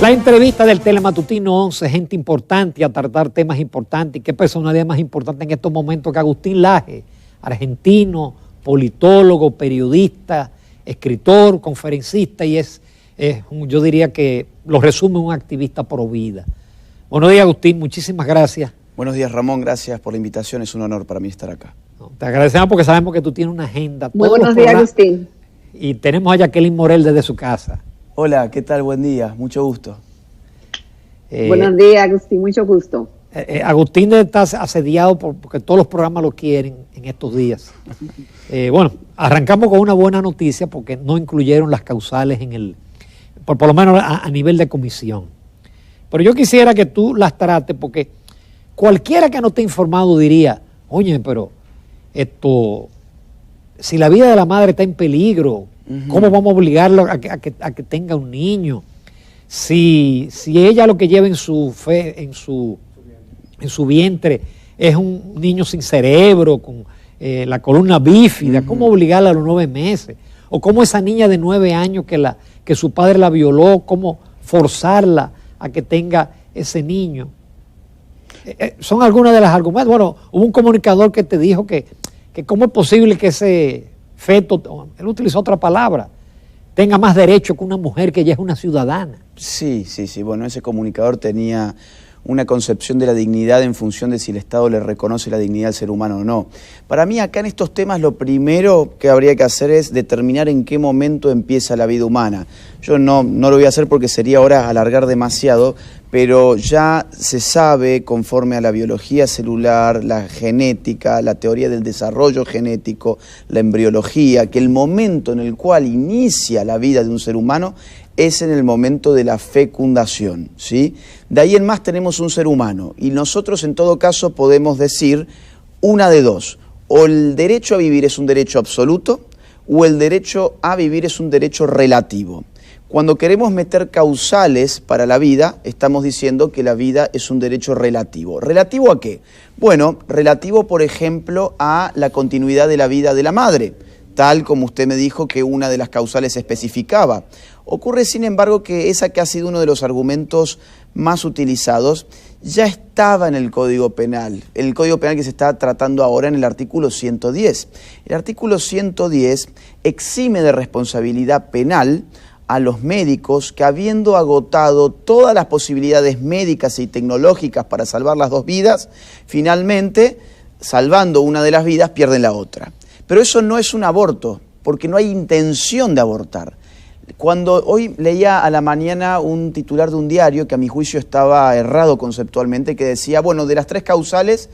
La entrevista del Telematutino 11, gente importante a tratar temas importantes. ¿Qué personalidad más importante en estos momentos que Agustín Laje? Argentino, politólogo, periodista, escritor, conferencista y yo diría que lo resume un activista pro vida. Buenos días, Agustín, muchísimas gracias. Buenos días, Ramón, gracias por la invitación, es un honor para mí estar acá. Te agradecemos porque sabemos que tú tienes una agenda. Muy buenos días, Agustín. Y tenemos a Jacqueline Morel desde su casa. Hola, ¿qué tal? Buen día, mucho gusto. Buenos días, Agustín, mucho gusto. Agustín está asediado porque todos los programas lo quieren en estos días. Bueno, arrancamos con una buena noticia porque no incluyeron las causales por lo menos a nivel de comisión. Pero yo quisiera que tú las trates porque cualquiera que no esté informado diría, oye, pero si la vida de la madre está en peligro, ¿cómo vamos a obligarlo a que tenga un niño? Si ella lo que lleva en su vientre es un niño sin cerebro, con la columna bífida, ¿cómo obligarla a los 9 meses? O cómo esa niña de 9 años que su padre la violó, cómo forzarla a que tenga ese niño. Son algunas de las argumentos. Bueno, hubo un comunicador que te dijo que cómo es posible que ese feto, él utilizó otra palabra, tenga más derecho que una mujer que ya es una ciudadana. Sí. Bueno, ese comunicador tenía una concepción de la dignidad en función de si el Estado le reconoce la dignidad al ser humano o no. Para mí acá en estos temas lo primero que habría que hacer es determinar en qué momento empieza la vida humana. Yo no lo voy a hacer porque sería ahora alargar demasiado, pero ya se sabe, conforme a la biología celular, la genética, la teoría del desarrollo genético, la embriología, que el momento en el cual inicia la vida de un ser humano es en el momento de la fecundación, ¿sí? De ahí en más tenemos un ser humano y nosotros en todo caso podemos decir una de dos, o el derecho a vivir es un derecho absoluto o el derecho a vivir es un derecho relativo. Cuando queremos meter causales para la vida, estamos diciendo que la vida es un derecho relativo. ¿Relativo a qué? Bueno, relativo, por ejemplo, a la continuidad de la vida de la madre, tal como usted me dijo que una de las causales especificaba. Ocurre, sin embargo, que esa que ha sido uno de los argumentos más utilizados ya estaba en el Código Penal. El Código Penal que se está tratando ahora en el artículo 110. El artículo 110 exime de responsabilidad penal a los médicos que, habiendo agotado todas las posibilidades médicas y tecnológicas para salvar las dos vidas, finalmente, salvando una de las vidas, pierden la otra. Pero eso no es un aborto, porque no hay intención de abortar. Cuando hoy leía a la mañana un titular de un diario que a mi juicio estaba errado conceptualmente, que decía, bueno, de las 3 causales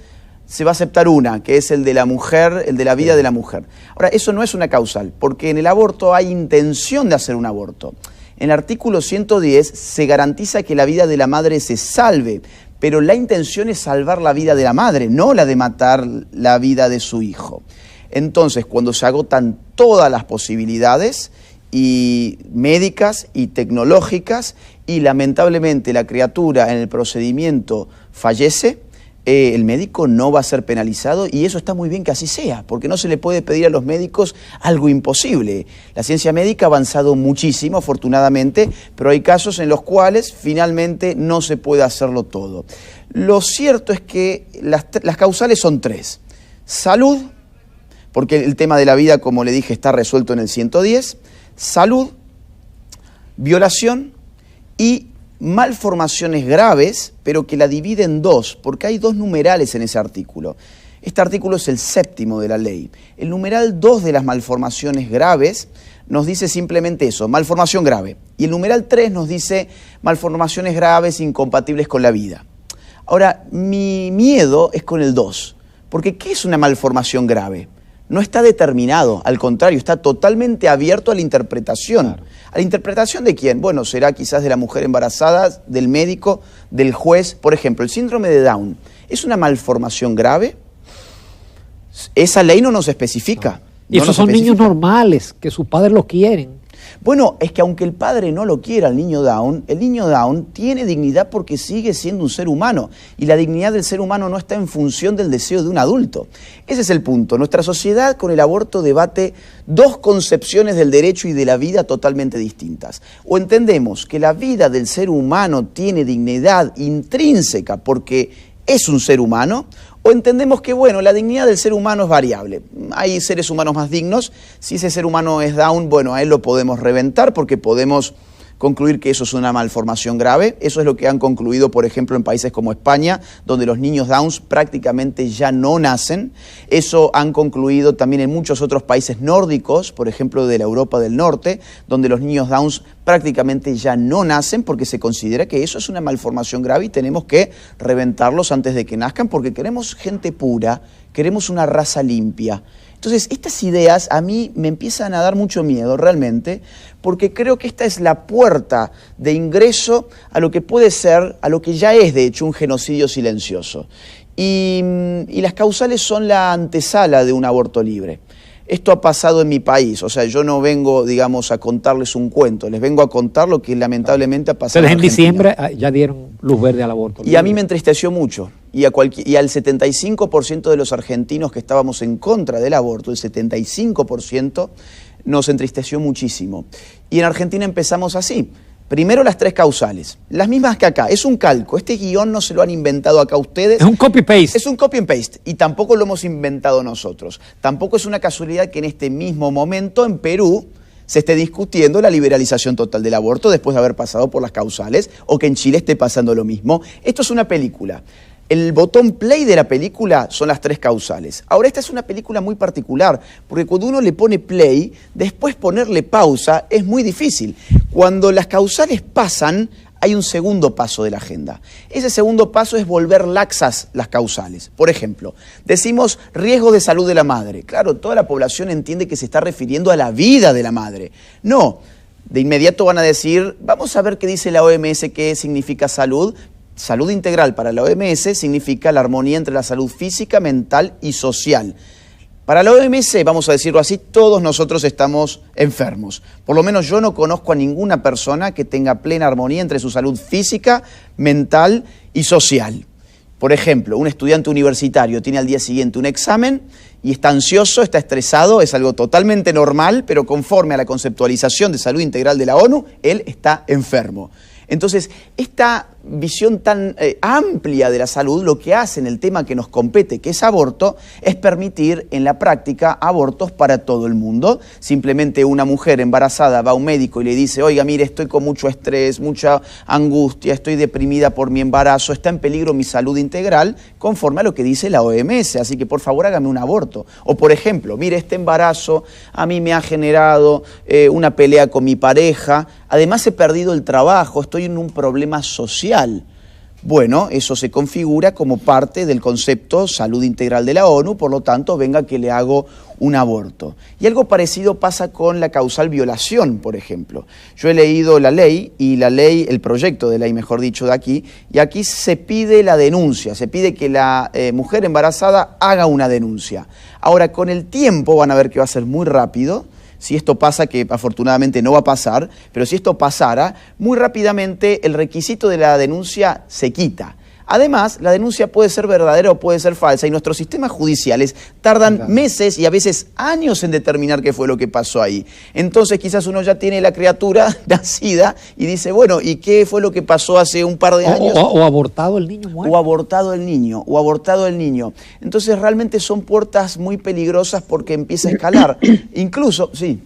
se va a aceptar una, que es el de la mujer, el de la vida de la mujer. Ahora, eso no es una causal, porque en el aborto hay intención de hacer un aborto. En el artículo 110 se garantiza que la vida de la madre se salve, pero la intención es salvar la vida de la madre, no la de matar la vida de su hijo. Entonces, cuando se agotan todas las posibilidades y médicas y tecnológicas y lamentablemente la criatura en el procedimiento fallece, el médico no va a ser penalizado y eso está muy bien que así sea, porque no se le puede pedir a los médicos algo imposible. La ciencia médica ha avanzado muchísimo, afortunadamente, pero hay casos en los cuales finalmente no se puede hacerlo todo. Lo cierto es que las causales son 3. Salud, porque el tema de la vida, como le dije, está resuelto en el 110. Salud, violación y malformaciones graves, pero que la divide en 2, porque hay 2 numerales en ese artículo. Este artículo es el 7º de la ley. El numeral 2 de las malformaciones graves nos dice simplemente eso, malformación grave. Y el numeral 3 nos dice malformaciones graves incompatibles con la vida. Ahora, mi miedo es con el 2, porque ¿qué es una malformación grave? No está determinado, al contrario, está totalmente abierto a la interpretación. Claro. ¿A la interpretación de quién? Bueno, será quizás de la mujer embarazada, del médico, del juez. Por ejemplo, el síndrome de Down, ¿es una malformación grave? Esa ley no nos especifica. No. Y esos son niños normales, que sus padres los quieren. Bueno, es que aunque el padre no lo quiera el niño Down tiene dignidad porque sigue siendo un ser humano. Y la dignidad del ser humano no está en función del deseo de un adulto. Ese es el punto. Nuestra sociedad con el aborto debate dos concepciones del derecho y de la vida totalmente distintas. O entendemos que la vida del ser humano tiene dignidad intrínseca porque es un ser humano, o entendemos que, bueno, la dignidad del ser humano es variable. Hay seres humanos más dignos. Si ese ser humano es Down, bueno, a él lo podemos reventar porque podemos concluir que eso es una malformación grave. Eso es lo que han concluido, por ejemplo, en países como España, donde los niños Downs prácticamente ya no nacen. Eso han concluido también en muchos otros países nórdicos, por ejemplo, de la Europa del Norte, donde los niños Downs prácticamente ya no nacen porque se considera que eso es una malformación grave y tenemos que reventarlos antes de que nazcan porque queremos gente pura, queremos una raza limpia. Entonces, estas ideas a mí me empiezan a dar mucho miedo realmente, porque creo que esta es la puerta de ingreso a lo que puede ser, a lo que ya es de hecho un genocidio silencioso. Y las causales son la antesala de un aborto libre. Esto ha pasado en mi país, o sea, yo no vengo, digamos, a contarles un cuento, les vengo a contar lo que lamentablemente ha pasado. Ustedes en diciembre ya dieron luz verde al aborto. Y a mí me entristeció mucho, y al 75% de los argentinos que estábamos en contra del aborto, el 75%, nos entristeció muchísimo. Y en Argentina empezamos así. Primero las tres causales, las mismas que acá, es un calco, este guión no se lo han inventado acá ustedes. Es un copy-paste. Es un copy-paste y tampoco lo hemos inventado nosotros. Tampoco es una casualidad que en este mismo momento en Perú se esté discutiendo la liberalización total del aborto después de haber pasado por las causales o que en Chile esté pasando lo mismo. Esto es una película. El botón play de la película son las tres causales. Ahora, esta es una película muy particular, porque cuando uno le pone play, después ponerle pausa es muy difícil. Cuando las causales pasan, hay un segundo paso de la agenda. Ese segundo paso es volver laxas las causales. Por ejemplo, decimos riesgo de salud de la madre. Claro, toda la población entiende que se está refiriendo a la vida de la madre. No, de inmediato van a decir, vamos a ver qué dice la OMS, qué significa salud. Salud integral para la OMS significa la armonía entre la salud física, mental y social. Para la OMS, vamos a decirlo así, todos nosotros estamos enfermos. Por lo menos yo no conozco a ninguna persona que tenga plena armonía entre su salud física, mental y social. Por ejemplo, un estudiante universitario tiene al día siguiente un examen y está ansioso, está estresado, es algo totalmente normal, pero conforme a la conceptualización de salud integral de la ONU, él está enfermo. Entonces, esta visión tan amplia de la salud, lo que hace en el tema que nos compete, que es aborto, es permitir en la práctica abortos para todo el mundo. Simplemente una mujer embarazada va a un médico y le dice, oiga, mire, estoy con mucho estrés, mucha angustia, estoy deprimida por mi embarazo, está en peligro mi salud integral, conforme a lo que dice la OMS, así que por favor hágame un aborto. O por ejemplo, mire, este embarazo a mí me ha generado una pelea con mi pareja, además he perdido el trabajo, estoy en un problema social. Bueno, eso se configura como parte del concepto salud integral de la ONU, por lo tanto, venga que le hago un aborto. Y algo parecido pasa con la causal violación, por ejemplo. Yo he leído la ley, el proyecto de ley, mejor dicho, de aquí, y aquí se pide la denuncia, se pide que la mujer embarazada haga una denuncia. Ahora, con el tiempo, van a ver que va a ser muy rápido. Si esto pasa, que afortunadamente no va a pasar, pero si esto pasara, muy rápidamente el requisito de la denuncia se quita. Además, la denuncia puede ser verdadera o puede ser falsa y nuestros sistemas judiciales tardan meses y a veces años en determinar qué fue lo que pasó ahí. Entonces quizás uno ya tiene la criatura nacida y dice, bueno, ¿y qué fue lo que pasó hace un par de años? O abortado el niño muerto. O abortado el niño. Entonces realmente son puertas muy peligrosas porque empieza a escalar. Incluso, sí.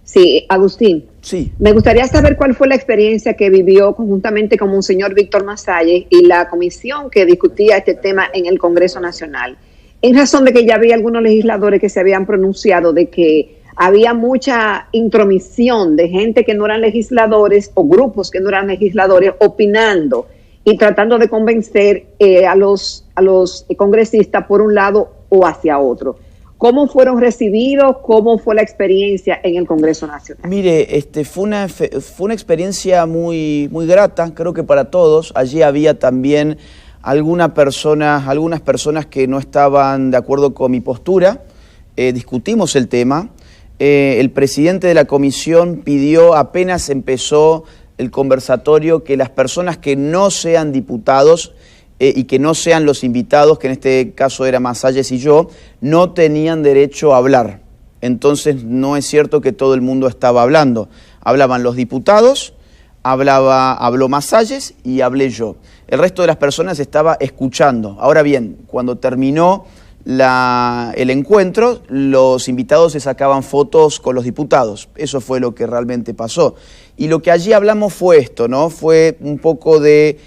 Sí, Agustín. Sí. Me gustaría saber cuál fue la experiencia que vivió conjuntamente con Monseñor Víctor Masalles y la comisión que discutía este tema en el Congreso Nacional. En razón de que ya había algunos legisladores que se habían pronunciado de que había mucha intromisión de gente que no eran legisladores o grupos que no eran legisladores opinando y tratando de convencer a los congresistas por un lado o hacia otro. ¿Cómo fueron recibidos? ¿Cómo fue la experiencia en el Congreso Nacional? Mire, fue una experiencia muy, muy grata, creo que para todos. Allí había también algunas personas que no estaban de acuerdo con mi postura. Discutimos el tema. el presidente de la comisión pidió, apenas empezó el conversatorio, que las personas que no sean diputados y que no sean los invitados, que en este caso era Masalles y yo, no tenían derecho a hablar. Entonces no es cierto que todo el mundo estaba hablando. Hablaban los diputados, habló Masalles y hablé yo. El resto de las personas estaba escuchando. Ahora bien, cuando terminó el encuentro, los invitados se sacaban fotos con los diputados. Eso fue lo que realmente pasó. Y lo que allí hablamos fue esto, ¿no? Fue un poco de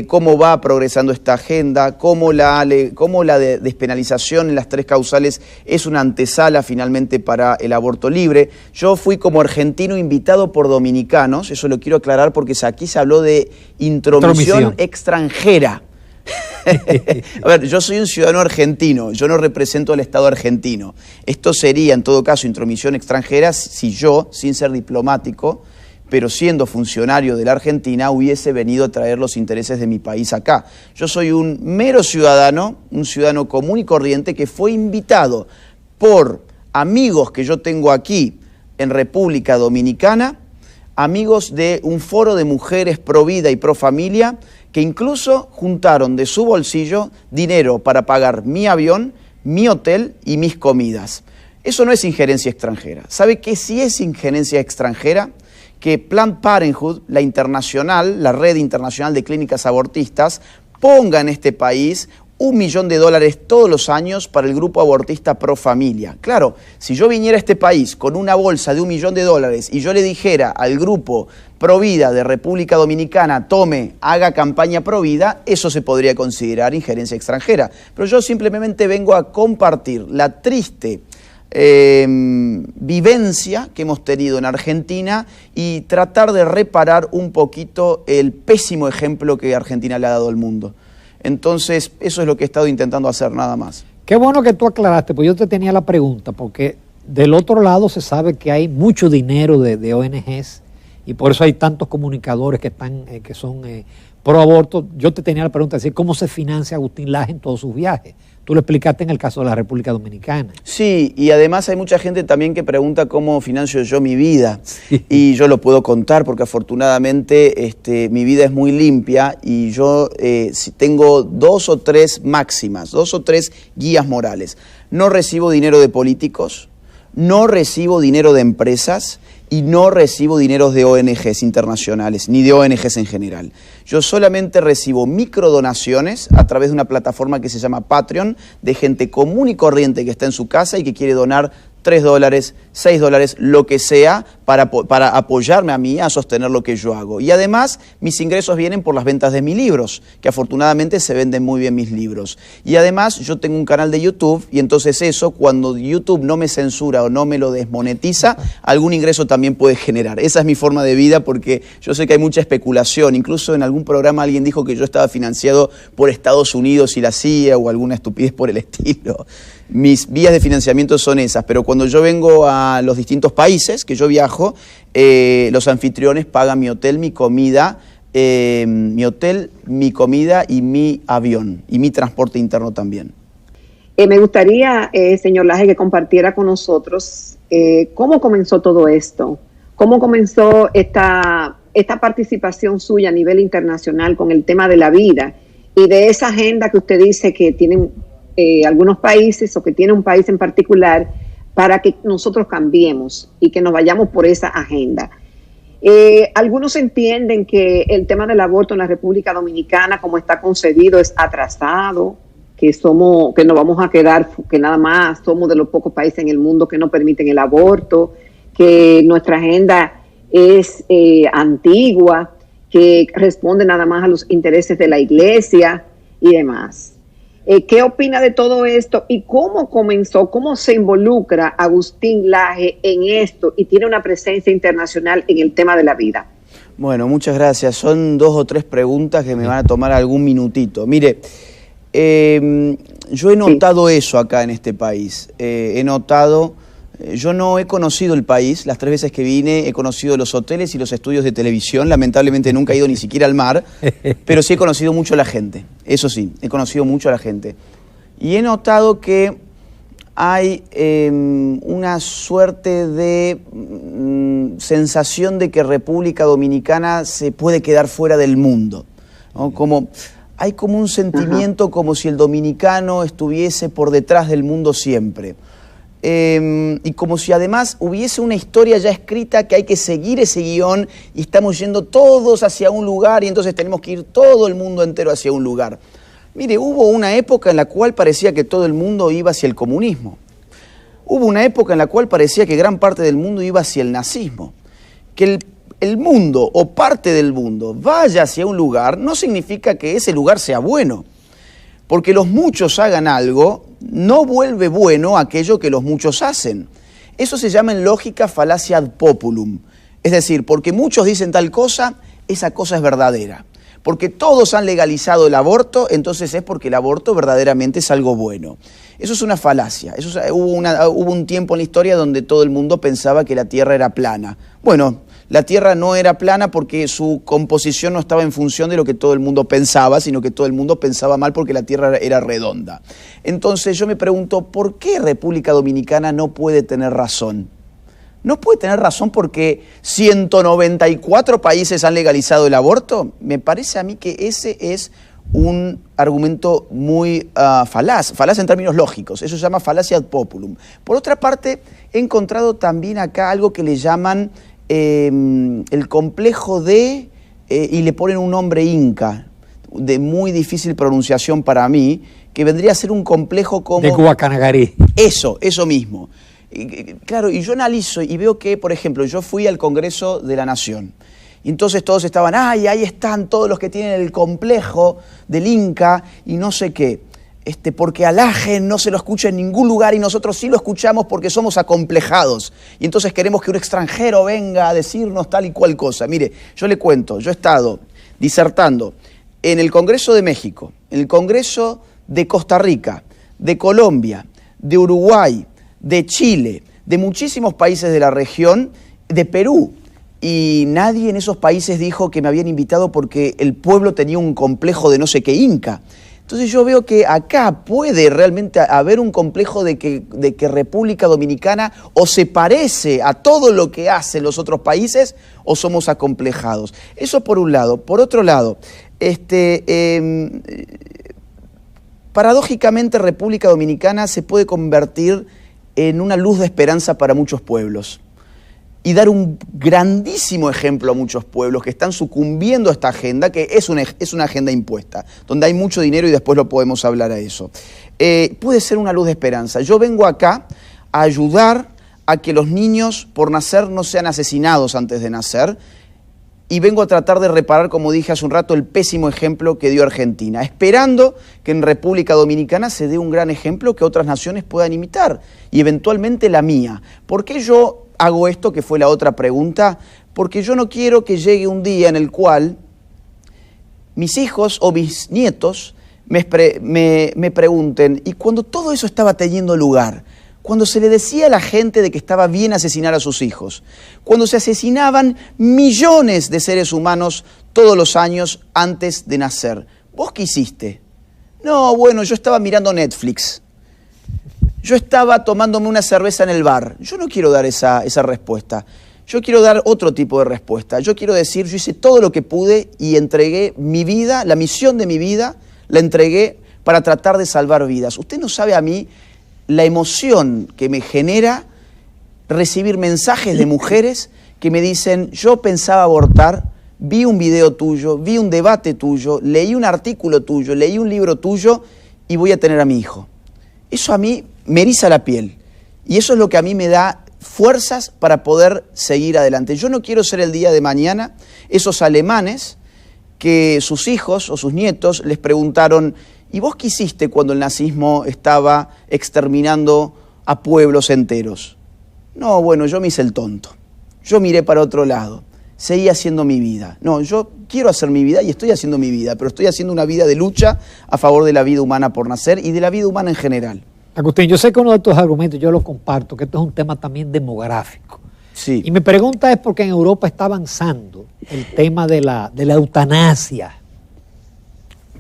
cómo va progresando esta agenda, cómo la despenalización en las 3 causales es una antesala finalmente para el aborto libre. Yo fui como argentino invitado por dominicanos, eso lo quiero aclarar porque aquí se habló de intromisión extranjera. A ver, yo soy un ciudadano argentino, yo no represento al Estado argentino. Esto sería, en todo caso, intromisión extranjera si yo, sin ser diplomático, pero siendo funcionario de la Argentina, hubiese venido a traer los intereses de mi país acá. Yo soy un mero ciudadano, un ciudadano común y corriente que fue invitado por amigos que yo tengo aquí en República Dominicana, amigos de un foro de mujeres pro vida y pro familia, que incluso juntaron de su bolsillo dinero para pagar mi avión, mi hotel y mis comidas. Eso no es injerencia extranjera. ¿Sabe qué sí es injerencia extranjera? Que Planned Parenthood, la internacional, la red internacional de clínicas abortistas, ponga en este país $1 millón todos los años para el grupo abortista Pro Familia. Claro, si yo viniera a este país con una bolsa de $1 millón y yo le dijera al grupo Pro Vida de República Dominicana, tome, haga campaña Pro Vida, eso se podría considerar injerencia extranjera. Pero yo simplemente vengo a compartir la triste vivencia que hemos tenido en Argentina y tratar de reparar un poquito el pésimo ejemplo que Argentina le ha dado al mundo. Entonces, eso es lo que he estado intentando hacer, nada más. Qué bueno que tú aclaraste, pues yo te tenía la pregunta, porque del otro lado se sabe que hay mucho dinero de ONGs y por eso hay tantos comunicadores que son pro aborto. Yo te tenía la pregunta, es decir, ¿cómo se financia Agustín Laje en todos sus viajes? Tú lo explicaste en el caso de la República Dominicana. Sí, y además hay mucha gente también que pregunta cómo financio yo mi vida. Sí. Y yo lo puedo contar porque afortunadamente mi vida es muy limpia y yo tengo 2 o 3 máximas, 2 o 3 guías morales. No recibo dinero de políticos, no recibo dinero de empresas y no recibo dinero de ONGs internacionales, ni de ONGs en general. Yo solamente recibo microdonaciones a través de una plataforma que se llama Patreon, de gente común y corriente que está en su casa y que quiere donar $3, $6, lo que sea, para apoyarme a mí a sostener lo que yo hago. Y además, mis ingresos vienen por las ventas de mis libros, que afortunadamente se venden muy bien mis libros. Y además, yo tengo un canal de YouTube, y entonces eso, cuando YouTube no me censura o no me lo desmonetiza, algún ingreso también puede generar. Esa es mi forma de vida, porque yo sé que hay mucha especulación. Incluso en algún programa alguien dijo que yo estaba financiado por Estados Unidos y la CIA, o alguna estupidez por el estilo. Mis vías de financiamiento son esas, pero cuando yo vengo a los distintos países que yo viajo, los anfitriones pagan mi hotel, mi comida, y mi avión, y mi transporte interno también. Me gustaría, señor Laje, que compartiera con nosotros cómo comenzó todo esto, cómo comenzó esta participación suya a nivel internacional con el tema de la vida y de esa agenda que usted dice que tienen algunos países o que tiene un país en particular para que nosotros cambiemos y que nos vayamos por esa agenda. Algunos entienden que el tema del aborto en la República Dominicana, como está concebido, es atrasado, que nos vamos a quedar, que nada más somos de los pocos países en el mundo que no permiten el aborto, que nuestra agenda es antigua, que responde nada más a los intereses de la iglesia y demás. ¿Qué opina de todo esto y cómo comenzó, cómo se involucra Agustín Laje en esto y tiene una presencia internacional en el tema de la vida? Bueno, muchas gracias. Son 2 o 3 preguntas que me van a tomar algún minutito. Mire, yo he notado eso acá en este país. Yo no he conocido el país, las 3 veces que vine he conocido los hoteles y los estudios de televisión, lamentablemente nunca he ido ni siquiera al mar, pero sí he conocido mucho a la gente, eso sí, he conocido mucho a la gente. Y he notado que hay una suerte de sensación de que República Dominicana se puede quedar fuera del mundo, ¿no? Hay como un sentimiento como si el dominicano estuviese por detrás del mundo siempre. Y como si además hubiese una historia ya escrita que hay que seguir ese guión y estamos yendo todos hacia un lugar y entonces tenemos que ir todo el mundo entero hacia un lugar. Mire, hubo una época en la cual parecía que todo el mundo iba hacia el comunismo. Hubo una época en la cual parecía que gran parte del mundo iba hacia el nazismo. Que el mundo o parte del mundo vaya hacia un lugar no significa que ese lugar sea bueno. Porque los muchos hagan algo no vuelve bueno aquello que los muchos hacen. Eso se llama en lógica falacia ad populum. Es decir, porque muchos dicen tal cosa, esa cosa es verdadera. Porque todos han legalizado el aborto, entonces es porque el aborto verdaderamente es algo bueno. Eso es una falacia. Hubo un tiempo en la historia donde todo el mundo pensaba que la Tierra era plana. Bueno, la Tierra no era plana porque su composición no estaba en función de lo que todo el mundo pensaba, sino que todo el mundo pensaba mal porque la Tierra era redonda. Entonces yo me pregunto, ¿por qué República Dominicana no puede tener razón? ¿No puede tener razón porque 194 países han legalizado el aborto? Me parece a mí que ese es un argumento muy falaz en términos lógicos. Eso se llama falacia ad populum. Por otra parte, he encontrado también acá algo que le llaman el complejo de, y le ponen un nombre inca, de muy difícil pronunciación para mí, que vendría a ser un complejo como... De Guacanagarí. Eso mismo. Claro, y yo analizo y veo que, por ejemplo, yo fui al Congreso de la Nación. Y entonces todos estaban, ¡ay, ahí están todos los que tienen el complejo del Inca y no sé qué! Porque al Agen no se lo escucha en ningún lugar y nosotros sí lo escuchamos porque somos acomplejados. Y entonces queremos que un extranjero venga a decirnos tal y cual cosa. Mire, yo le cuento, yo he estado disertando en el Congreso de México, en el Congreso de Costa Rica, de Colombia, de Uruguay, de Chile, de muchísimos países de la región, de Perú. Y nadie en esos países dijo que me habían invitado porque el pueblo tenía un complejo de no sé qué inca. Entonces yo veo que acá puede realmente haber un complejo de que República Dominicana o se parece a todo lo que hacen los otros países o somos acomplejados. Eso por un lado. Por otro lado, paradójicamente República Dominicana se puede convertir en una luz de esperanza para muchos pueblos y dar un grandísimo ejemplo a muchos pueblos que están sucumbiendo a esta agenda, que es una agenda impuesta, donde hay mucho dinero y después lo podemos hablar a eso. Puede ser una luz de esperanza. Yo vengo acá a ayudar a que los niños por nacer no sean asesinados antes de nacer y vengo a tratar de reparar, como dije hace un rato, el pésimo ejemplo que dio Argentina, esperando que en República Dominicana se dé un gran ejemplo que otras naciones puedan imitar y eventualmente la mía. ¿Por qué yo hago esto, que fue la otra pregunta? Porque yo no quiero que llegue un día en el cual mis hijos o mis nietos me pregunten, ¿y cuando todo eso estaba teniendo lugar? Cuando se le decía a la gente de que estaba bien asesinar a sus hijos, cuando se asesinaban millones de seres humanos todos los años antes de nacer, ¿vos qué hiciste? No, bueno, yo estaba mirando Netflix, yo estaba tomándome una cerveza en el bar. Yo no quiero dar esa respuesta, yo quiero dar otro tipo de respuesta. Yo quiero decir, yo hice todo lo que pude y entregué mi vida, la misión de mi vida, la entregué para tratar de salvar vidas. Usted no sabe a mí la emoción que me genera recibir mensajes de mujeres que me dicen, yo pensaba abortar, vi un video tuyo, vi un debate tuyo, leí un artículo tuyo, leí un libro tuyo y voy a tener a mi hijo. Eso a mí me eriza la piel y eso es lo que a mí me da fuerzas para poder seguir adelante. Yo no quiero ser el día de mañana esos alemanes que sus hijos o sus nietos les preguntaron, ¿y vos qué hiciste cuando el nazismo estaba exterminando a pueblos enteros? No, bueno, yo me hice el tonto. Yo miré para otro lado. Seguí haciendo mi vida. No, yo quiero hacer mi vida y estoy haciendo mi vida, pero estoy haciendo una vida de lucha a favor de la vida humana por nacer y de la vida humana en general. Agustín, yo sé que uno de estos argumentos yo lo comparto, que esto es un tema también demográfico. Sí. Y mi pregunta es porque en Europa está avanzando el tema de la eutanasia.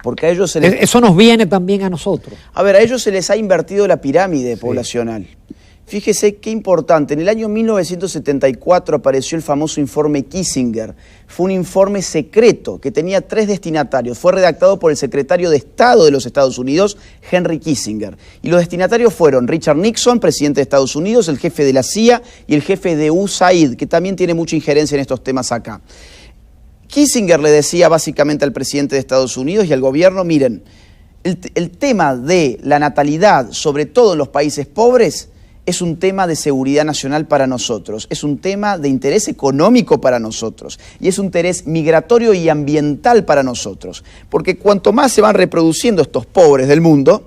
Porque a ellos se les... Eso nos viene también a nosotros. A ver, a ellos se les ha invertido la pirámide poblacional. Fíjese qué importante. En el año 1974 apareció el famoso informe Kissinger. Fue un informe secreto que tenía 3 destinatarios. Fue redactado por el secretario de Estado de los Estados Unidos, Henry Kissinger. Y los destinatarios fueron Richard Nixon, presidente de Estados Unidos, el jefe de la CIA y el jefe de USAID, que también tiene mucha injerencia en estos temas acá. Kissinger le decía básicamente al presidente de Estados Unidos y al gobierno, miren, el tema de la natalidad, sobre todo en los países pobres, es un tema de seguridad nacional para nosotros, es un tema de interés económico para nosotros y es un interés migratorio y ambiental para nosotros. Porque cuanto más se van reproduciendo estos pobres del mundo,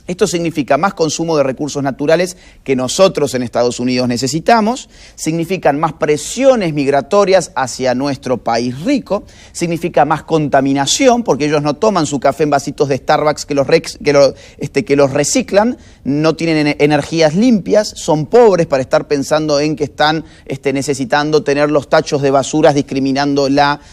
esto significa más consumo de recursos naturales que nosotros en Estados Unidos necesitamos, significan más presiones migratorias hacia nuestro país rico, significa más contaminación, porque ellos no toman su café en vasitos de Starbucks que los reciclan, no tienen energías limpias, son pobres para estar pensando en que están necesitando tener los tachos de basuras discriminando los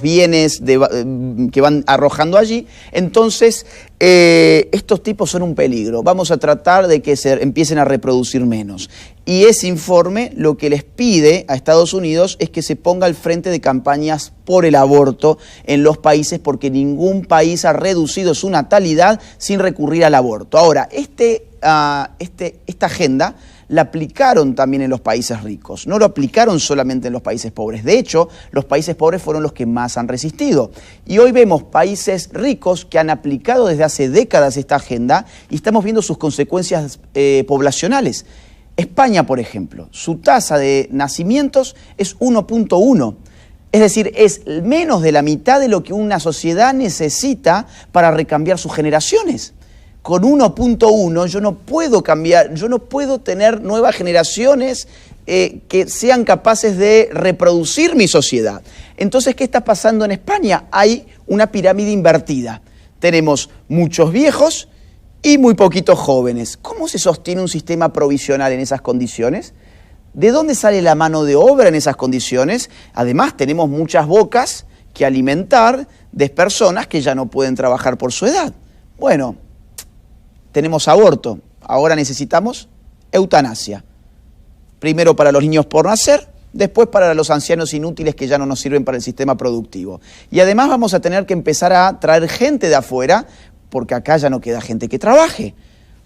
bienes que van arrojando allí. Entonces, estos tipos son un peligro. Vamos a tratar de que se empiecen a reproducir menos. Y ese informe lo que les pide a Estados Unidos es que se ponga al frente de campañas por el aborto en los países, porque ningún país ha reducido su natalidad sin recurrir al aborto. Ahora, esta agenda la aplicaron también en los países ricos, no lo aplicaron solamente en los países pobres. De hecho, los países pobres fueron los que más han resistido. Y hoy vemos países ricos que han aplicado desde hace décadas esta agenda y estamos viendo sus consecuencias poblacionales. España, por ejemplo, su tasa de nacimientos es 1.1. Es decir, es menos de la mitad de lo que una sociedad necesita para recambiar sus generaciones. Con 1.1 yo no puedo cambiar, yo no puedo tener nuevas generaciones que sean capaces de reproducir mi sociedad. Entonces, ¿qué está pasando en España? Hay una pirámide invertida. Tenemos muchos viejos y muy poquitos jóvenes. ¿Cómo se sostiene un sistema provisional en esas condiciones? ¿De dónde sale la mano de obra en esas condiciones? Además, tenemos muchas bocas que alimentar de personas que ya no pueden trabajar por su edad. Bueno, tenemos aborto, ahora necesitamos eutanasia. Primero para los niños por nacer, después para los ancianos inútiles que ya no nos sirven para el sistema productivo. Y además vamos a tener que empezar a traer gente de afuera, porque acá ya no queda gente que trabaje.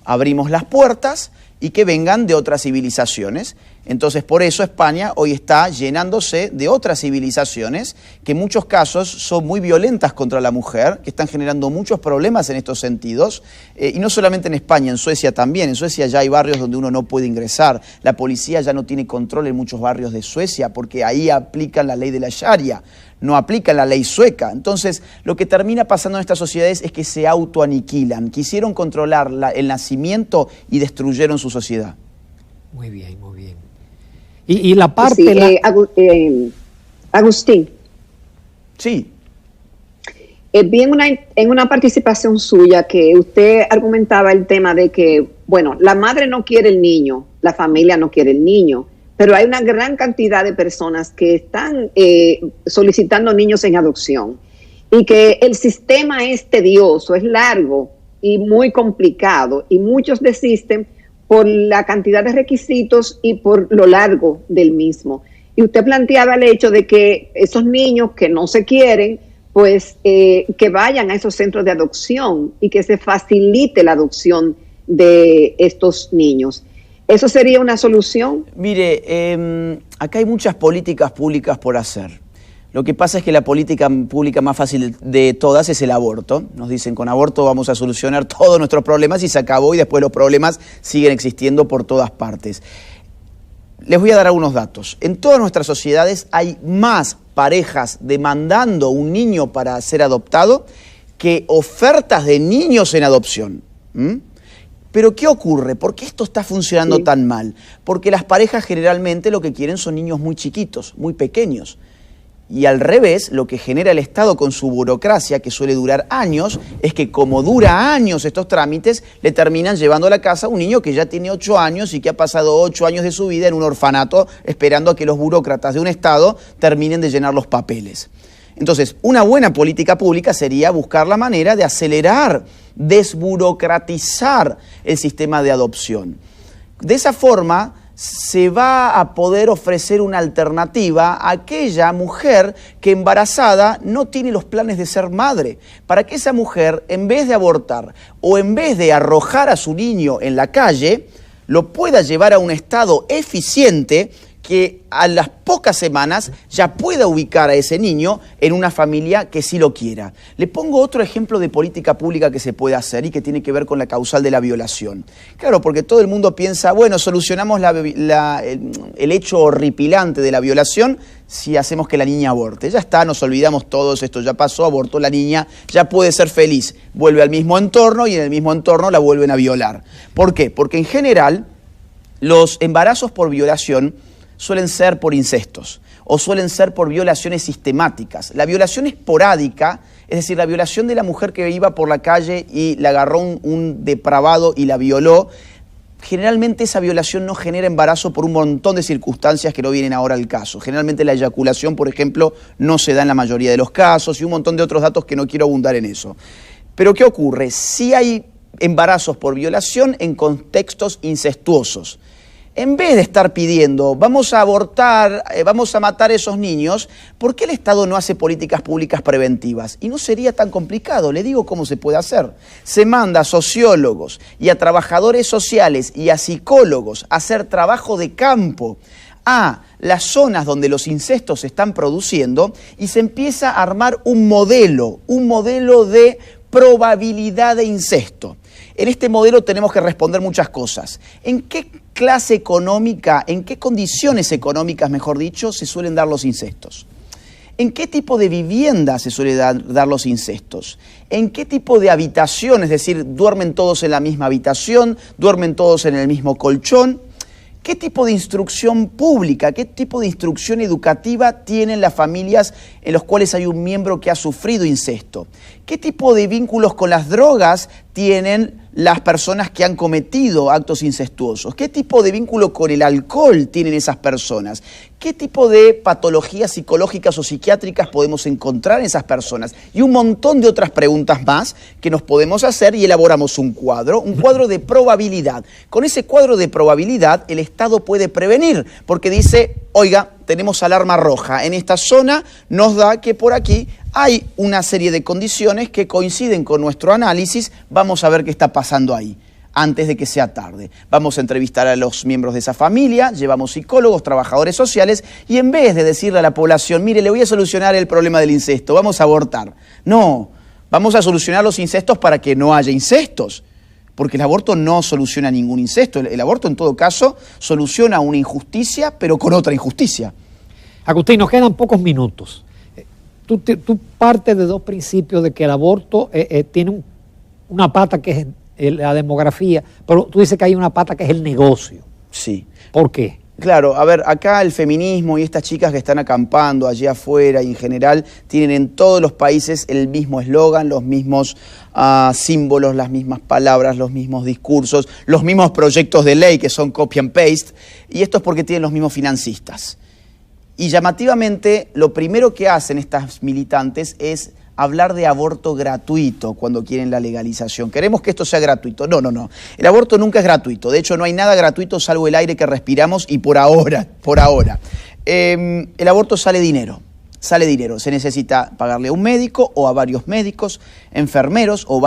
Abrimos las puertas y que vengan de otras civilizaciones. Entonces, por eso España hoy está llenándose de otras civilizaciones que en muchos casos son muy violentas contra la mujer, que están generando muchos problemas en estos sentidos, y no solamente en España, en Suecia también. En Suecia ya hay barrios donde uno no puede ingresar. La policía ya no tiene control en muchos barrios de Suecia porque ahí aplican la ley de la Sharia, no aplican la ley sueca. Entonces, lo que termina pasando en estas sociedades es que se autoaniquilan. Quisieron controlar el nacimiento y destruyeron su sociedad. Muy bien, muy bien. Y la parte... Sí, Agustín. Sí. Vi en una participación suya que usted argumentaba el tema de que, bueno, la madre no quiere el niño, la familia no quiere el niño, pero hay una gran cantidad de personas que están solicitando niños en adopción y que el sistema es tedioso, es largo y muy complicado y muchos desisten por la cantidad de requisitos y por lo largo del mismo. Y usted planteaba el hecho de que esos niños que no se quieren, pues que vayan a esos centros de adopción y que se facilite la adopción de estos niños. ¿Eso sería una solución? Mire, acá hay muchas políticas públicas por hacer. Lo que pasa es que la política pública más fácil de todas es el aborto. Nos dicen, con aborto vamos a solucionar todos nuestros problemas y se acabó, y después los problemas siguen existiendo por todas partes. Les voy a dar algunos datos. En todas nuestras sociedades hay más parejas demandando un niño para ser adoptado que ofertas de niños en adopción. Pero ¿qué ocurre? ¿Por qué esto está funcionando tan mal? Porque las parejas generalmente lo que quieren son niños muy chiquitos, muy pequeños. Y al revés, lo que genera el Estado con su burocracia, que suele durar años, es que como dura años estos trámites, le terminan llevando a la casa a un niño que ya tiene 8 años y que ha pasado 8 años de su vida en un orfanato esperando a que los burócratas de un Estado terminen de llenar los papeles. Entonces, una buena política pública sería buscar la manera de acelerar, desburocratizar el sistema de adopción. De esa forma, se va a poder ofrecer una alternativa a aquella mujer que embarazada no tiene los planes de ser madre, para que esa mujer, en vez de abortar o en vez de arrojar a su niño en la calle, lo pueda llevar a un estado eficiente que a las pocas semanas ya pueda ubicar a ese niño en una familia que sí lo quiera. Le pongo otro ejemplo de política pública que se puede hacer y que tiene que ver con la causal de la violación. Claro, porque todo el mundo piensa, bueno, solucionamos el hecho horripilante de la violación si hacemos que la niña aborte. Ya está, nos olvidamos todos, esto ya pasó, abortó la niña, ya puede ser feliz. Vuelve al mismo entorno y en el mismo entorno la vuelven a violar. ¿Por qué? Porque en general los embarazos por violación suelen ser por incestos o suelen ser por violaciones sistemáticas. La violación esporádica, es decir, la violación de la mujer que iba por la calle y la agarró un depravado y la violó, generalmente esa violación no genera embarazo por un montón de circunstancias que no vienen ahora al caso. Generalmente la eyaculación, por ejemplo, no se da en la mayoría de los casos y un montón de otros datos que no quiero abundar en eso. Pero ¿qué ocurre? Sí hay embarazos por violación en contextos incestuosos. En vez de estar pidiendo, vamos a abortar, vamos a matar a esos niños, ¿por qué el Estado no hace políticas públicas preventivas? Y no sería tan complicado, le digo cómo se puede hacer. Se manda a sociólogos y a trabajadores sociales y a psicólogos a hacer trabajo de campo a las zonas donde los incestos se están produciendo y se empieza a armar un modelo de probabilidad de incesto. En este modelo tenemos que responder muchas cosas. ¿En qué clase económica, en qué condiciones económicas, mejor dicho, se suelen dar los incestos? ¿En qué tipo de vivienda se suelen dar los incestos? ¿En qué tipo de habitación? Es decir, ¿duermen todos en la misma habitación? ¿Duermen todos en el mismo colchón? ¿Qué tipo de instrucción pública, qué tipo de instrucción educativa tienen las familias en las cuales hay un miembro que ha sufrido incesto? ¿Qué tipo de vínculos con las drogas tienen las personas que han cometido actos incestuosos? ¿Qué tipo de vínculo con el alcohol tienen esas personas? ¿Qué tipo de patologías psicológicas o psiquiátricas podemos encontrar en esas personas? Y un montón de otras preguntas más que nos podemos hacer y elaboramos un cuadro de probabilidad. Con ese cuadro de probabilidad el Estado puede prevenir, porque dice, oiga, tenemos alarma roja, en esta zona nos da que por aquí hay una serie de condiciones que coinciden con nuestro análisis, vamos a ver qué está pasando ahí, antes de que sea tarde. Vamos a entrevistar a los miembros de esa familia, llevamos psicólogos, trabajadores sociales, y en vez de decirle a la población, mire, le voy a solucionar el problema del incesto, vamos a abortar. No, vamos a solucionar los incestos para que no haya incestos, porque el aborto no soluciona ningún incesto. El aborto, en todo caso, soluciona una injusticia, pero con otra injusticia. Agustín, nos quedan pocos minutos. Tú partes de dos principios de que el aborto tiene una pata que es la demografía, pero tú dices que hay una pata que es el negocio. Sí. ¿Por qué? Claro, a ver, acá el feminismo y estas chicas que están acampando allí afuera y en general tienen en todos los países el mismo eslogan, los mismos símbolos, las mismas palabras, los mismos discursos, los mismos proyectos de ley que son copy and paste, y esto es porque tienen los mismos financistas. Y llamativamente, lo primero que hacen estas militantes es hablar de aborto gratuito cuando quieren la legalización. Queremos que esto sea gratuito. No, no, no. El aborto nunca es gratuito. De hecho, no hay nada gratuito salvo el aire que respiramos y por ahora. El aborto sale dinero. Sale dinero. Se necesita pagarle a un médico o a varios médicos, enfermeros o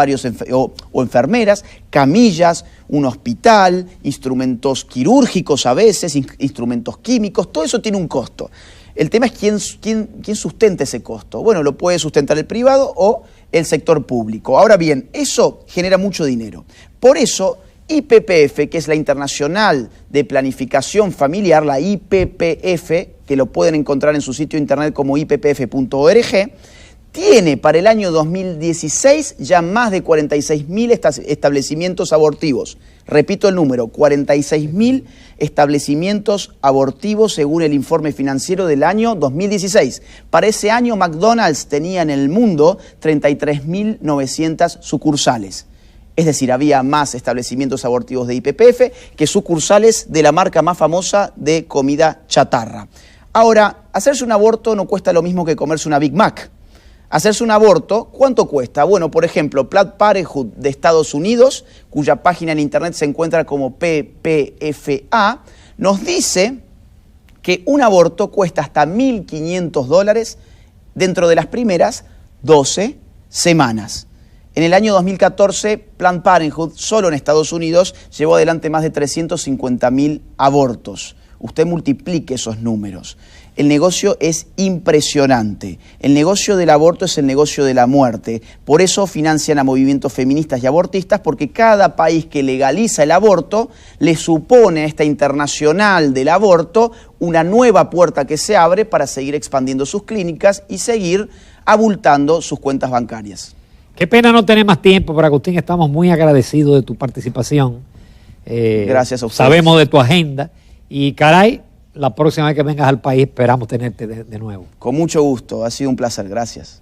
enfermeras, camillas, un hospital, instrumentos quirúrgicos a veces, instrumentos químicos. Todo eso tiene un costo. El tema es quién sustenta ese costo. Bueno, lo puede sustentar el privado o el sector público. Ahora bien, eso genera mucho dinero. Por eso, IPPF, que es la Internacional de Planificación Familiar, la IPPF, que lo pueden encontrar en su sitio internet como ippf.org, tiene para el año 2016 ya más de 46.000 establecimientos abortivos. Repito el número, 46.000 establecimientos abortivos según el informe financiero del año 2016. Para ese año McDonald's tenía en el mundo 33.900 sucursales. Es decir, había más establecimientos abortivos de IPPF que sucursales de la marca más famosa de comida chatarra. Ahora, hacerse un aborto no cuesta lo mismo que comerse una Big Mac. hacerse un aborto, ¿cuánto cuesta? Bueno, por ejemplo, Planned Parenthood de Estados Unidos, cuya página en internet se encuentra como PPFA, nos dice que un aborto cuesta hasta $1.500 dentro de las primeras 12 semanas. En el año 2014, Planned Parenthood, solo en Estados Unidos, llevó adelante más de 350.000 abortos. Usted multiplique esos números. El negocio es impresionante. El negocio del aborto es el negocio de la muerte. Por eso financian a movimientos feministas y abortistas, porque cada país que legaliza el aborto le supone a esta internacional del aborto una nueva puerta que se abre para seguir expandiendo sus clínicas y seguir abultando sus cuentas bancarias. Qué pena no tener más tiempo, pero Agustín, estamos muy agradecidos de tu participación. Gracias a ustedes. Sabemos de tu agenda y, caray, la próxima vez que vengas al país esperamos tenerte de nuevo. Con mucho gusto, ha sido un placer, gracias.